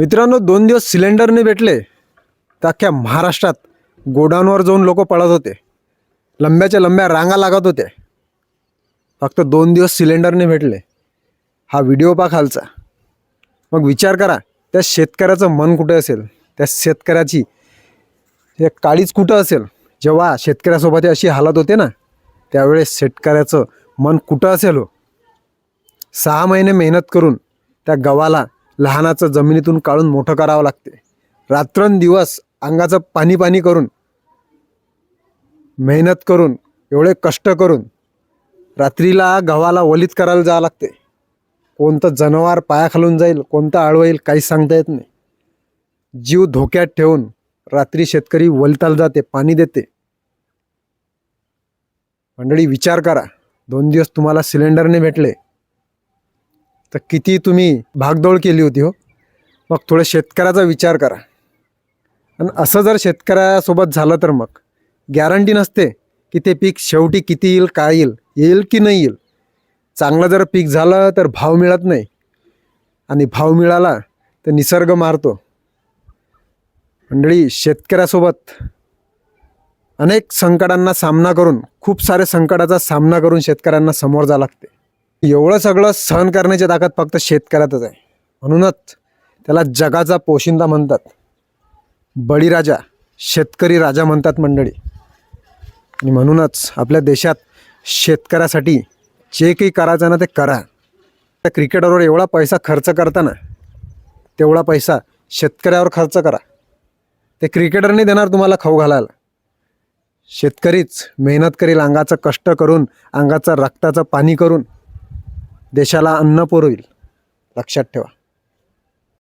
मित्रांनो, 2 दिवस सिलेंडर नाही भेटले तर अख्ख्या महाराष्ट्रात गोडाऊनवर जाऊन लोक पळत होते. लंब्याच्या लंब्या रांगा लागत होत्या. फक्त 2 दिवस सिलेंडर नाही भेटले. हा व्हिडिओ पहा खालचा. मग विचार करा, त्या शेतकऱ्याचं मन कुठे असेल, त्या शेतकऱ्याची एक काळीच कुठं असेल. जेव्हा शेतकऱ्यासोबत अशी हालत होते ना, त्यावेळेस शेतकऱ्याचं मन कुठं असेल हो. 6 महिने मेहनत करून त्या गव्हाला लहानाचं जमिनीतून काढून मोठं करावं लागते. रात्रंदिवस अंगाचं पाणी पाणी करून मेहनत करून एवढे कष्ट करून रात्रीला गव्हाला वलीत करायला जावं लागते. कोणतं जनावर पायाखालून जाईल, कोणतं आळवईल काहीच सांगता येत नाही. जीव धोक्यात ठेवून रात्री शेतकरी वलिताला जाते, पाणी देते. मंडळी, विचार करा, 2 दिवस तुम्हाला सिलेंडर नाही भेटले तर किती तुम्ही भागदौड केली होती हो. मग थोडं शेतकऱ्याचा विचार करा. आणि असं जर शेतकऱ्यासोबत झालं तर मग गॅरंटी नसते की ते पीक शेवटी किती येईल, काय येईल, येईल की नाही येईल. चांगलं जर पीक झालं तर भाव मिळत नाही, आणि भाव मिळाला तर निसर्ग मारतो. मंडळी, शेतकऱ्यासोबत अनेक संकटांना सामना करून, खूप सारे संकटाचा सामना करून शेतकऱ्यांना समोर जावं लागते. एवढं सगळं सहन करण्याची ताकद फक्त शेतकऱ्यातच आहे. म्हणूनच त्याला जगाचा पोशिंदा म्हणतात, बळीराजा, शेतकरी राजा म्हणतात मंडळी. आणि म्हणूनच आपल्या देशात शेतकऱ्यासाठी जे काही करायचं ना ते करा. त्या क्रिकेटरवर एवढा पैसा खर्च करताना तेवढा पैसा शेतकऱ्यावर खर्च करा. ते क्रिकेटर नाही देणार तुम्हाला खाऊ घालायला. शेतकरीच मेहनत करील, अंगाचं कष्ट करून, अंगाचं रक्ताचं पाणी करून देशाला अन्न पुरवेल. लक्षात ठेवा.